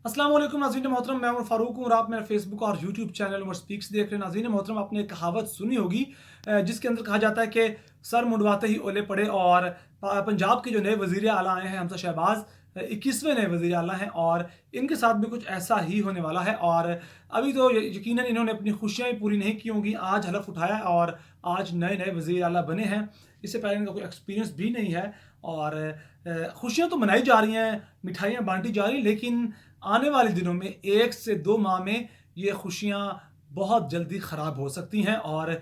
अस्सलाम वालेकुम नाज़रीन मोहतरम, मैं उमर फ़ारूक हूँ और आप मेरा फेसबुक और यूट्यूब चैनल उमर स्पीक्स देख रहे हैं। नाज़रीन मोहतरम, आपने एक कहावत सुनी होगी जिसके अंदर कहा जाता है कि सर मुंडवाते ही ओले पड़े। और पंजाब के जो नए वज़ीर आला आए हैं हमजा शहबाज, 21वें नए वज़ीर आला हैं और इनके साथ भी कुछ ऐसा ही होने वाला है। और अभी तो यकीनन इन्होंने अपनी खुशियाँ भी पूरी नहीं की होंगी। आज हलफ उठाया और आज नए नए वज़ीर आला बने हैं। इससे पहले इनका कोई एक्सपीरियंस भी नहीं है और खुशियाँ तो मनाई जा रही हैं, मिठाइयाँ बांटी जा रही हैं, लेकिन आने वाले दिनों में 1 से 2 माह में ये खुशियाँ बहुत जल्दी ख़राब हो सकती हैं और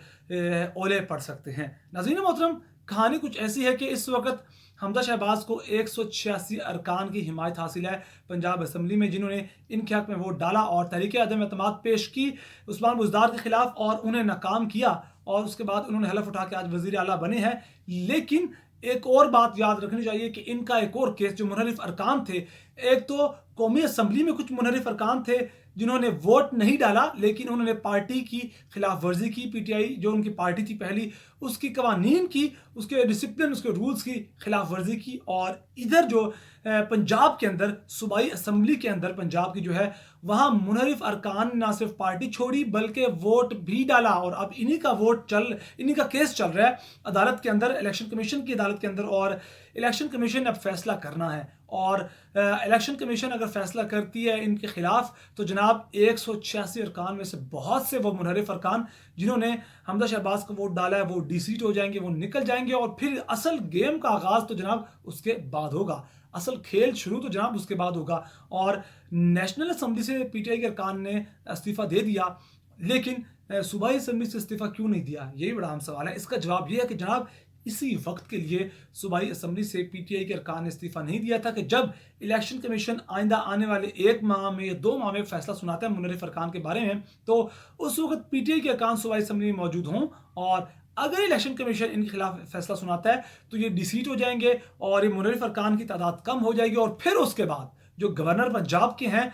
ओले पड़ सकते हैं। नाज़रीन मोहतरम, कहानी कुछ ऐसी है कि इस वक़्त हमजा शहबाज को 186 अरकान की हिमायत हासिल है पंजाब असम्बली में, जिन्होंने इनके हक़ में वोट डाला और तहरीक अदम एतमाद पेश की उस्मान बुज़दार के ख़िलाफ़ और उन्हें नाकाम किया। और उसके बाद उन्होंने हलफ़ उठा के आज वज़ीर आला बने हैं। लेकिन एक और बात याद रखनी चाहिए कि इनका एक और केस जो मुनहरिफ अरकान थे, एक तो कौमी असम्बली में कुछ मुनहरिफ अरकान थे जिन्होंने वोट नहीं डाला, लेकिन उन्होंने पार्टी की खिलाफ वर्जी की। पीटीआई जो उनकी पार्टी थी पहली, उसकी कवानीन की, उसके डिसिप्लिन, उसके रूल्स की खिलाफ वर्जी की। और इधर जो पंजाब के अंदर सूबाई असम्बली के अंदर पंजाब की जो है, वहाँ मुनहरिफ अरकान ना सिर्फ पार्टी छोड़ी बल्कि वोट भी डाला। और अब इन्हीं का केस चल रहा है अदालत के अंदर, इलेक्शन कमीशन की अदालत के अंदर। और इलेक्शन कमीशन ने अब फैसला करना है और इलेक्शन कमीशन अगर फैसला करती है इनके खिलाफ, तो जनाब 186 अरकान में से बहुत से वो मुनहरिफ अरकान जिन्होंने हमजा शहबाज को वोट डाला है वो डिसीट हो जाएंगे, वो निकल जाएंगे। और फिर असल गेम का आगाज तो जनाब उसके बाद होगा, असल खेल शुरू तो जनाब उसके बाद होगा। और नेशनल असम्बली से पीटीआई के अरकान ने इस्तीफा दे दिया, लेकिन सूबाई असम्बली से इस्तीफा क्यों नहीं दिया, यही बड़ा अहम सवाल है। इसका जवाब यह है कि जनाब इसी वक्त के लिए सूबाई असम्बली से पीटीआई के अरकान ने इस्तीफा नहीं दिया था कि जब इलेक्शन कमीशन आइंदा आने वाले 1 माह में या 2 माह में फैसला सुनाता है मुनहरिफ अरकान के बारे में, तो उस वक्त पीटीआई के अरकान सूबाई असम्बली में मौजूद हों। और अगर इलेक्शन कमीशन इनके खिलाफ फैसला सुनाता है तो ये डिसीट हो जाएंगे और ये मुनहरिफ अरकान की तादाद कम हो जाएगी। और फिर उसके बाद जो गवर्नर पंजाब के हैं,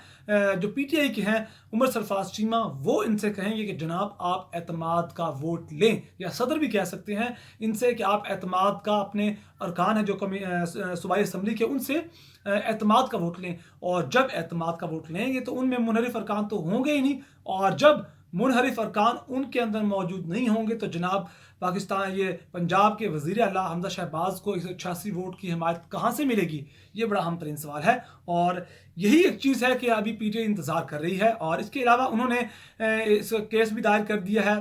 जो पीटीआई के हैं, उमर सरफराज चीमा, वो इनसे कहेंगे कि जनाब आप एतमाद का वोट लें, या सदर भी कह सकते हैं इनसे कि आप एतमाद का, अपने अरकान है जो सूबाई असम्बली के, उनसे एतमाद का वोट लें। और जब एतमाद का वोट लेंगे तो उनमें मुनहरिफ अरकान तो होंगे ही नहीं, और जब मुनहरिफ अरकान उनके अंदर मौजूद नहीं होंगे तो जनाब पाकिस्तान, ये पंजाब के वज़ीर आला हमजा शहबाज को 186 वोट की हिमायत कहाँ से मिलेगी, ये बड़ा अहम तरीन सवाल है। और यही एक चीज़ है कि अभी पीटीआई इंतज़ार कर रही है। और इसके अलावा उन्होंने इस केस भी दायर कर दिया है।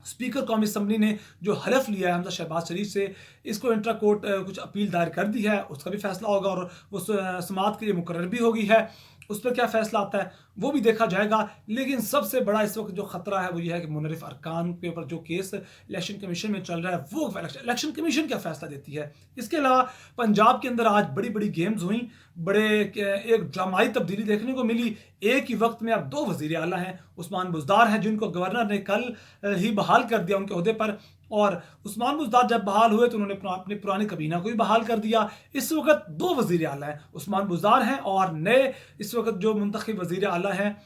स्पीकर कौमी असम्बली ने जो हलफ लिया है हमजा शहबाज शरीफ से, इसको इंट्रा कोर्ट कुछ अपील दायर कर दी है, उसका भी फैसला होगा और वो समाअत के लिए मुकर्रर भी होगी है। उस पर क्या फैसला आता है वो भी देखा जाएगा। लेकिन सबसे बड़ा इस वक्त जो खतरा है वो ये है कि मुनहरिफ अरकान के ऊपर जो केस इलेक्शन कमीशन में चल रहा है, वो इलेक्शन कमीशन क्या फैसला देती है। इसके अलावा पंजाब के अंदर आज बड़ी बड़ी गेम्स हुई, एक ड्रामाई तब्दीली देखने को मिली। एक ही वक्त में अब 2 वज़ीर आला हैं। उस्मान बुज़दार हैं जिनको गवर्नर ने कल ही बहाल कर दिया उनके ओहदे पर, और उस्मान बुज़दार जब बहाल हुए तो उन्होंने अपनी पुरानी कबीना को भी बहाल कर दिया। इस वक्त 2 वज़ीर आला हैं, उस्मान बुज़दार हैं और नए इस वक्त जो मुंतखब वज़ीर आला हैं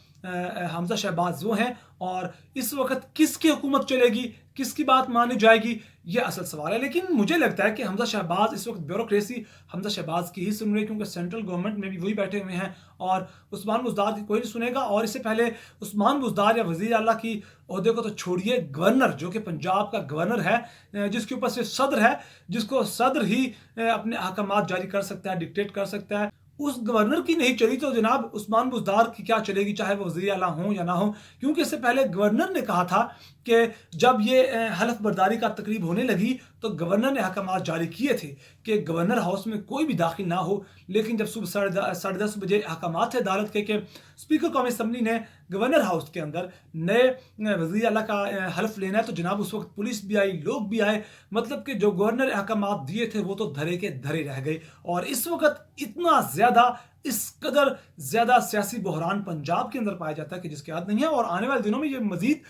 हमजा शहबाज वो हैं। और इस वक्त किसकी हुकूमत चलेगी, किसकी बात मानी जाएगी, ये असल सवाल है। लेकिन मुझे लगता है कि हमजा शहबाज इस वक्त ब्यूरोक्रेसी हमजा शहबाज की ही सुन रही है, क्योंकि सेंट्रल गवर्नमेंट में भी वही बैठे हुए हैं और उस्मान बुज़दार की कोई नहीं सुनेगा। और इससे पहले उस्मान बुज़दार या वज़ीर आला की ओहदे को तो छोड़िए, गवर्नर जो कि पंजाब का गवर्नर है, जिसके ऊपर से सदर है, जिसको सदर ही अपने अहकामात जारी कर सकता है, डिक्टेट कर सकता है, उस गवर्नर की नहीं चली तो जनाब उस्मान बुज़दार की क्या चलेगी, चाहे वो वज़ीर आला हो या ना हो। क्योंकि इससे पहले गवर्नर ने कहा था कि जब ये हलफ बर्दारी का तकरीब होने लगी तो गवर्नर ने अहकामात जारी किए थे कि गवर्नर हाउस में कोई भी दाखिल ना हो। लेकिन जब सुबह 10:30 बजे अहकामात थे अदालत के कि स्पीकर कौमी असम्बली ने गवर्नर हाउस के अंदर नए वज़ीर आला का हलफ लेना है, तो जनाब उस वक्त पुलिस भी आई, लोग भी आए। मतलब कि जो गवर्नर अहकामात दिए थे वो तो धरे के धरे रह गए। और इस वक्त इतना ज़्यादा, इस कदर ज़्यादा सियासी बहरान पंजाब के अंदर पाया जाता है कि जिसकी याद नहीं है। और आने वाले दिनों में ये मज़ीद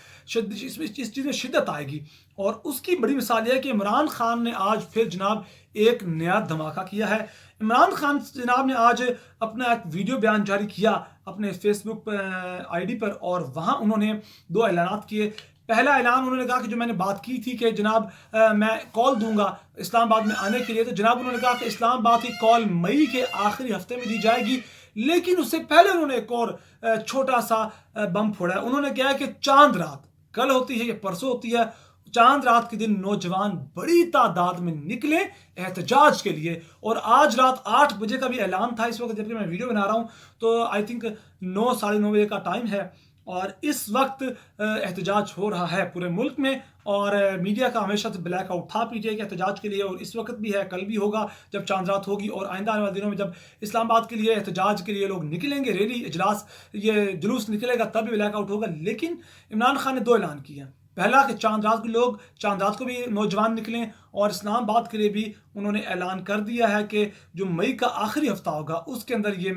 इस चीज़ में शिद्दत आएगी। और उसकी बड़ी मिसाल यह है कि इमरान खान ने आज फिर जनाब एक नया धमाका किया है। इमरान खान जनाब ने आज अपना एक वीडियो बयान जारी किया अपने फेसबुक आईडी पर, और वहाँ उन्होंने 2 ऐलानात किए। पहला ऐलान उन्होंने कहा कि जो मैंने बात की थी कि जनाब मैं कॉल दूंगा इस्लामाबाद में आने के लिए, तो जनाब उन्होंने कहा कि इस्लामाबाद की कॉल मई के आखिरी हफ्ते में दी जाएगी। लेकिन उससे पहले उन्होंने एक और छोटा सा बम फोड़ा है। उन्होंने कहा है कि चांद रात कल होती है या परसों होती है, चांद रात के दिन नौजवान बड़ी तादाद में निकले एहतजाज के लिए। और आज रात 8 बजे का भी ऐलान था। इस वक्त जबकि मैं वीडियो बना रहा हूं तो आई थिंक 9 साढ़े 9 बजे का टाइम है और इस वक्त एहतजाज हो रहा है पूरे मुल्क में। और मीडिया का हमेशा से ब्लैकआउट था पीटीआई के एहतजाज के लिए, और इस वक्त भी है, कल भी होगा जब चांद रात होगी। और आइंदा आने वाले दिनों में जब इस्लामाबाद के लिए एहतजाज के लिए लोग निकलेंगे, रैली इजलास ये जुलूस निकलेगा, तब भी ब्लैकआउट होगा। लेकिन इमरान खान ने 2 ऐलान किए हैं। पहला कि चांद रात के लोग, चांद रात को भी नौजवान निकलें, और इस्लामाबाद के लिए भी उन्होंने ऐलान कर दिया है कि जो मई का आखिरी हफ्ता होगा उसके अंदर ये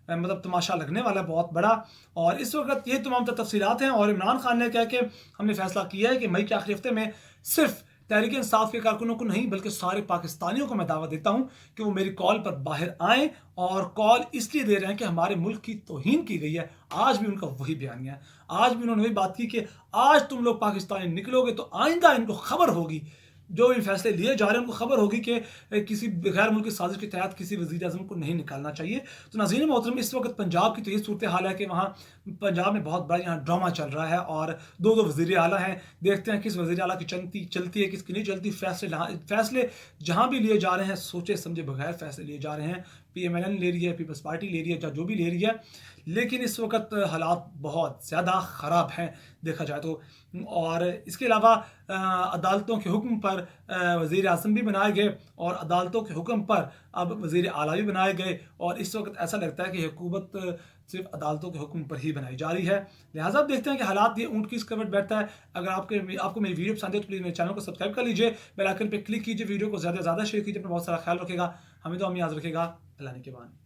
मतलब तमाशा लगने वाला है बहुत बड़ा। और इस वक्त ये तमाम तफसीलात हैं। और इमरान खान ने कहा कि हमने फैसला किया है कि मई के आखिरी हफ्ते में सिर्फ तहरीक इंसाफ के कारकुनों को नहीं बल्कि सारे पाकिस्तानियों को मैं दावा देता हूं कि वो मेरी कॉल पर बाहर आएँ। और कॉल इसलिए दे रहे हैं कि हमारे मुल्क की तौहीन की गई है। आज भी उनका वही बयानिया है, आज भी उन्होंने वही बात की कि आज तुम लोग पाकिस्तानी निकलोगे तो आइंदा इनको खबर होगी, जो भी फैसले लिए जा रहे हैं उनको खबर होगी कि किसी गैर मुल्की साजिश के तहत किसी वज़ीर आज़म को नहीं निकालना चाहिए। तो नाज़रीन मोहतरम, इस वक्त पंजाब की तो ये सूरत हाल है कि वहाँ पंजाब में बहुत बड़ा यहाँ ड्रामा चल रहा है और 2-2 वज़ीर आला हैं। देखते हैं किस वज़ीर आला की चलती है, किसकी नहीं चलती। फैसले जहाँ भी लिए जा रहे हैं सोचे समझे बगैर फैसले लिए जा रहे हैं। PMLN ले रही है, पीपल्स पार्टी ले रही है, चाहे जो भी ले रही है, लेकिन इस वक्त हालात बहुत ज़्यादा ख़राब हैं देखा जाए तो। और इसके अलावा अदालतों के हुक्म पर वज़ीर आज़म भी बनाए गए और अदालतों के हुक्म पर अब वज़ीर आला भी बनाए गए। और इस वक्त ऐसा लगता है कि हुकूमत सिर्फ अदालतों के हुक्म पर ही बनाई जा रही है। लिहाजा अब देखते हैं कि हालात ये ऊँट किस करवट बैठता है। अगर आपको मेरी वीडियो पसंद है तो प्लीज़ मेरे चैनल को सब्सक्राइब कर लीजिए, बेल आइकन पर क्लिक कीजिए, वीडियो को ज़्यादा से ज़्यादा शेयर कीजिए। अपना बहुत सारा ख्याल रखेगा, हमें तो हम याद रखेगा। अल्लाह ने के बाद।